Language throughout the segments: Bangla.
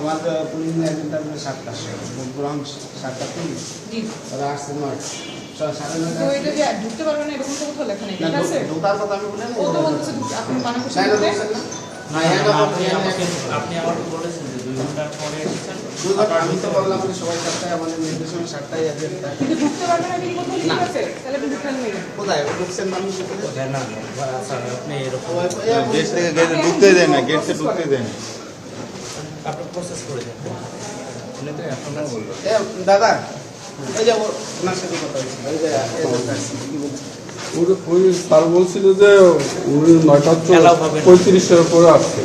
আমার পুলিশ এজেন্ট আসবে 7টা, গ্রাম 7টা পুলিশ, ওরা আসছে 9টা, 9:30। তো এটা যে ঢুকতে পারবে না এরকম তো কোথাও লেখা নেই, ঠিক আছে? ঢোকার কথা আমি বলি না, ও তো বলতেছে আপনি মানা করছেন তাই না, বলছেন না? আপনি আমাকে বলেছেন যে 2 ঘন্টা পরে এসেছেন। 2 ঘন্টা আমি তো বললাম যে সবাই 7টায়, আমাদের নির্দেশনা 7টায় এজেন্ট থাকে। কিন্তু ঢুকতে পারবে না এরকম কোথাও ঠিক আছে? তাহলে আপনি ঢুকতে নেবেন কোথায় ঢুকছেন মানুষ? কোথায় না স্যার, আপনি এরকম গেট থেকে গেটে ঢুকতে দেয় না, গেট থেকে ঢুকতে দেয় না। আপনি প্রসেস করে দেন। উনি তো এখনো বললো দাদা, এই যে ওনার সাথে কথা হয়েছিল, এই যে এজেন্ট আসছে, কি বলছে? ওই স্যার বলছিল যে উনি 9:35 পরে আসছে,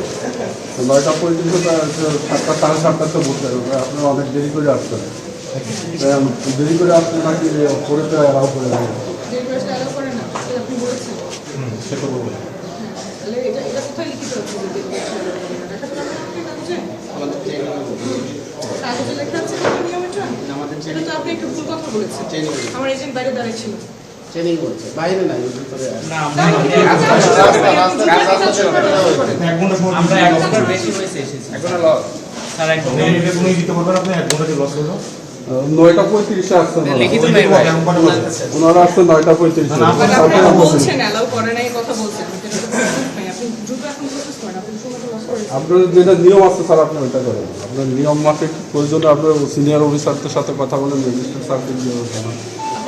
9:35 7টা 7:30 বলতে হবে, আপনার অনেক দেরি করে আসছেন, দেরি করে আসছেন নাকি পরে তো অ্যালাউ করে দেয়? যে প্রশ্ন অ্যালাউ করে না সেটা আপনি বলেছেন। সেটা বলবো। তাহলে এটা কোথায় লিখিত আছে যে দেখাতে পারবেন আপনি কাগজে? আমাদের কাগজে লেখা আছে কি নিয়ম এটা? আমাদের এটা তো আপনি একটু ভুল কথা বলেছেন। ট্রেনিং, আমার এজেন্ট বাইরে দাঁড়িয়ে ছিল। ট্রেনিং করছে, বাইরে নাই, ভিতরে আছে। না, না, আমরা আমরা 1 ঘন্টার বেশি হয়েছে এসেছি। স্যার 1 ঘন্টা 9:35 আসছেন লিখিত নেই ভাই। ওনারা আসছেন 9:35। আপনারা বলছেন অ্যালাউ করে না এই কথা বলছেন, কিন্তু এটা তো proof নাই। আপনি দ্রুত এখন প্রসেস করেন, আপনি সময়টা লস করেন। আপনার যেটা নিয়ম আছে স্যার, আপনি ওইটা করেন। আপনার নিয়ম মাফিক প্রয়োজনে আপনার সিনিয়র অফিসারদের সাথে কথা বলেন, রেজিস্টার স্যারকে দিয়ে জানান।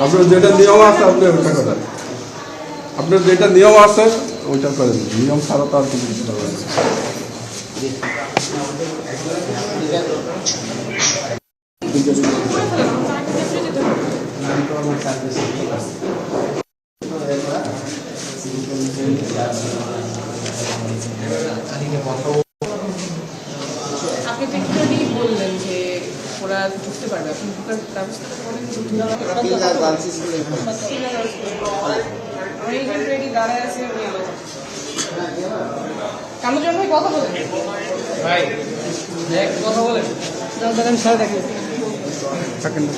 আপনার যেটা নিয়ম আছে আপনি ওইটা করেন, আপনার যেটা নিয়ম আছে ওইটা করেন, নিয়ম ছাড়া তো আর কিছু করবেন না। আমি তো আমার সার্ভিসে আছে। আপনি তো একটুখানি বললেন যে ওরা ঢুকতে পারবে, আপনি ঢুকার ব্যবস্থা করেন। আমার এজেন্ট রেডি দাঁড়ায় আছে, উনি অ্যালাউ করছেন। কামরুজ্জামান ভাই কথা বলেন। ভাই কথা বলেন। দাঁড়ান স্যার দেখেন। থাকেন না।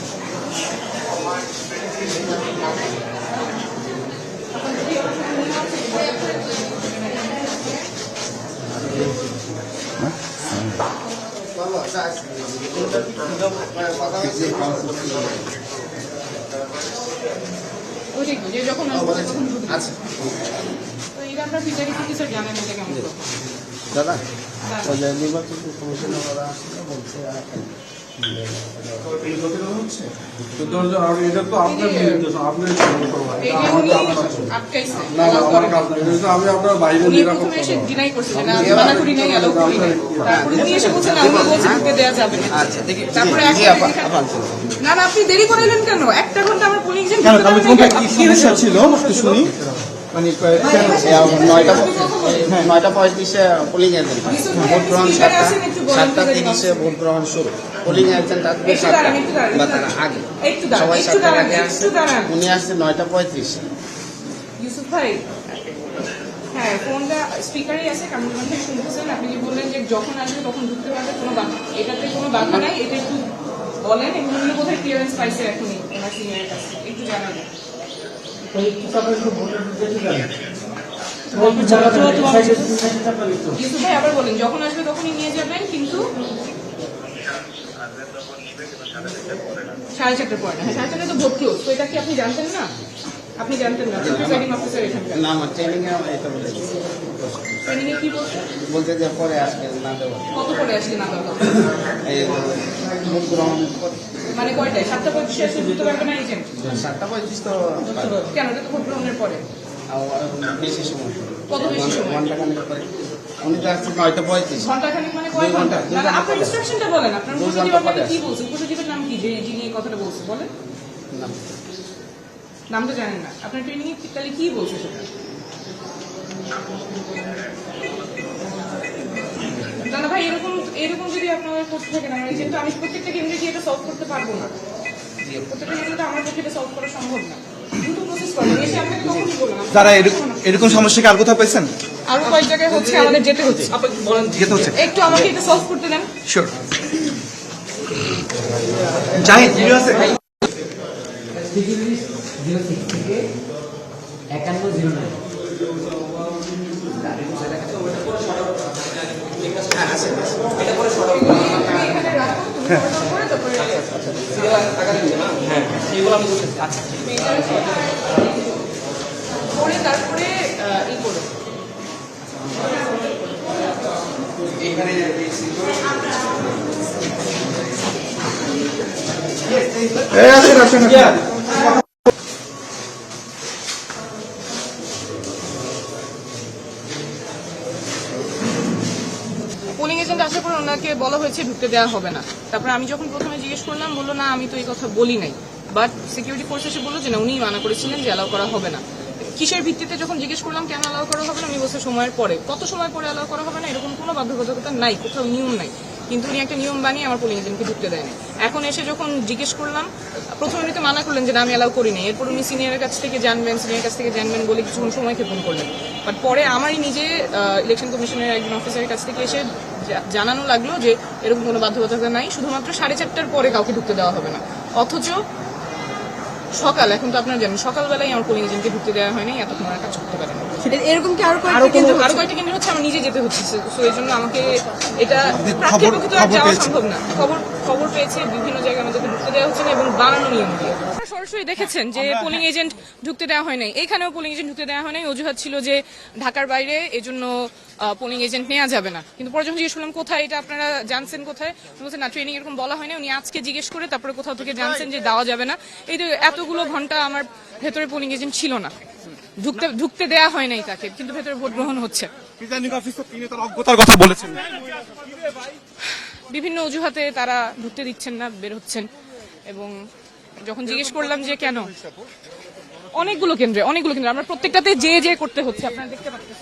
ওইটাই তো, যে যখন আসবে তখন ঢুকবে। আচ্ছা তো এটা আপনার ফিচারি কিছু জানেন এটা কেমন করে? দাদা, ওই যে নির্বাচন কমিশনের ওরা আসলে বলছে এটা তো আপনার নির্দেশন, আপনি এই যে উনি আটকাইছে, না allow আমার করেন। কাজ না, এটা আমি আপনার বাইরে উনি নিরাপদ প্রথমে এসে করবো। ডিনাই করছিলেন, আমি মানা করি নাই, অ্যালাউ করি নাই। তারপরে উনি এসে বলছেন আমি বলছি ঢুকতে দেওয়া যাবে না। আচ্ছা দেখি, তারপরে জি এখন না না আপনি দেরি করাইলেন কেন? 1টা ঘন্টা আমার পুলিশ এজেন্ট কি সমস্যা ছিল একটু শুনি। মানে 9:35 পোলিং এজেন্ট, ভোট গ্রহণ 7:30 ভোট গ্রহণ শুরু। পোলিং এজেন্ট আসবে 7টা বা তার আগে, একটু দাঁড়ান, সবাই একটু 7টার দাঁড়ান, আগে আসছে, একটু দাঁড়ান। উনি আসছে 9:35। ইউসুফ ভাই, হ্যাঁ ফোনটা স্পিকারেই আছে, কামরুজ্জামান ভাই শুনতেছেন। আপনি যে বললেন যে যখন আসবে তখন ঢুকতে পারবে, কোনো বাধা, এটাতে কোনো বাধা নাই, এটা একটু বলেন। এবং উনি বোধহয় ক্লিয়ারেন্স পাইছে এখনই ওনার সিনিয়রের কাছে, একটু জানাবেন। ইউসুফ ভাই আবার বলেন, যখন আসবে তখনই নিয়ে যাবেন, কিন্তু 4:30 পরে না। 4:30 তো ভোট ক্লোজ, তো এটা কি আপনি জানতেন না? আপনি জানতেন না? প্রিসাইডিং অফিসার এখানকার না, আমার ট্রেনিং এ এটা বলে ট্রেনিং এ কি বলছে? বলতে যে পরে আসবে না দেবো, কত করে আসলে না দেওয়া? এই ভোট গ্রহণ করে মানে কয়টায়? 7:35 আসলে ঢুকতে পারবে না এজেন্ট? 7:35 তো কেন? এটা তো ভোট গ্রহণের পরে। বেশি সময়, কত বেশি সময়? ঘন্টা খানিক পরে। উনি তো আসছে 9:35। ঘন্টাখানেক মানে কয় 2 ঘন্টা? ঘন্টা, 2 না, না, ঘন্টা আপনার পরে। ইনস্ট্রাকশনটা বলেন। আপনার 2 উপসচিব ঘন্টা আপনাকে পরে কি বলছে? উপসচিবের নাম কি, যিনি এই কথাটা বলছে? বলেন। না, নামটা জানেন না? আপনার ট্রেনিং এ তাহলে কি বলছে সেটা? না না ভাই, এরকম এরকম যদি আপনারা করতে থাকেন, আমার এজেন্ট, আমি প্রত্যেকটা কেন্দ্রে গিয়ে এটা সলভ করতে পারবো না। প্রত্যেকটা কেন্দ্রে তো আমার পক্ষে এটা সলভ করা সম্ভব না। দ্রুত প্রসেস করেন, এসে আপনাকে তখনই বললাম। যারা এরকম সমস্যা কি আর কোথাও পেয়েছেন? আরো কয়েক জায়গায় হচ্ছে, আমাদের যেতে হচ্ছে। যেতে হচ্ছে। একটু আমাকে এটা সলভ করতে দেন। শিওর। জাহিদ ভিডিও আছে? 06 থেকে 5109 হ্যাঁ আছে, এটা করে করে তারপরে হ্যাঁ এগুলো আমি বলছি আচ্ছা করে তারপরে ই করো পোলিং এজেন্ট আসার পর ওনাকে বলা হয়েছে ঢুকতে দেওয়া হবে না। তারপরে আমি যখন প্রথমে জিজ্ঞেস করলাম বললো না আমি তো এই কথা বলি নাই, বাট সিকিউরিটি ফোর্স এসে বললো যে না উনিই মানা করেছিলেন যে অ্যালাউ করা হবে না। কিসের ভিত্তিতে যখন জিজ্ঞেস করলাম কেন অ্যালাউ করা হবে না, উনি বলছে সময়ের পরে। কত সময় পরে অ্যালাউ করা হবে না এরকম কোনো বাধ্যবাধকতা নাই, কোথাও নিয়ম নাই, কিন্তু উনি একটা নিয়ম বানিয়ে আমার পোলিং এজেন্টকে ঢুকতে দেয়নি। এখন এসে যখন জিজ্ঞেস করলাম প্রথমে উনি তো মানা করলেন যে না আমি অ্যালাউ করিনি, এরপর উনি সিনিয়রের কাছ থেকে জানবেন বলে কিছুক্ষণ সময় ক্ষেপণ করলেন। বাট পরে আমারই নিজে ইলেকশন কমিশনের একজন অফিসারের কাছ থেকে এসে জানানো লাগলো যে এরকম কোনো বাধ্যবাধকতা নাই, শুধুমাত্র 4:30টার পরে কাউকে ঢুকতে দেওয়া হবে না। অথচ সকাল, এখন তো আপনারা জানেন সকালবেলায় আমার পোলিং এজেন্টকে ঢুকতে দেওয়া হয়নি, এতক্ষণ আর কাজ করতে পারেন। এরকম কি আরো কয়েকটা কেন্দ্র হচ্ছে, আমার নিজে যেতে হচ্ছে। সো এই জন্য আমাকে এটা প্রাথমিক তো আর যাওয়া সম্ভব না। খবর পেয়েছে বিভিন্ন জায়গায় আমাদেরকে ঢুকতে দেওয়া হচ্ছে না এবং বানানো নিয়ম দিয়ে। আপনারা সরাসরি দেখেছেন যে পোলিং এজেন্ট ঢুকতে দেওয়া হয় নাই, এখানেও পোলিং এজেন্ট ঢুকতে দেওয়া হয় নাই। অজুহাত ছিল যে ঢাকার বাইরে, এজন্য পোলিং এজেন্ট নেওয়া যাবে না। কিন্তু পরে যখন জিজ্ঞেস করলাম কোথায় এটা আপনারা জানছেন কোথায়, বলছেন না ট্রেনিং এরকম বলা হয় না। উনি আজকে জিজ্ঞেস করে তারপরে কোথাও থেকে জানছেন যে দেওয়া যাবে না। এই তো এতগুলো ঘন্টা আমার ভেতরে পোলিং এজেন্ট ছিল না, ঢুকতে দেয়া হয় নাই তাকে, কিন্তু ভেতরে ভোট গ্রহণ হচ্ছে। অজ্ঞতার কথা বলেছেন, বিভিন্ন অজুহাতে তারা ঢুকতে দিচ্ছেন না, বের হচ্ছেন। এবং যখন জিজ্ঞেস করলাম যে কেন, অনেকগুলো কেন্দ্রে আমরা প্রত্যেকটাতে যে করতে হচ্ছে, আপনারা দেখতে পাচ্ছেন।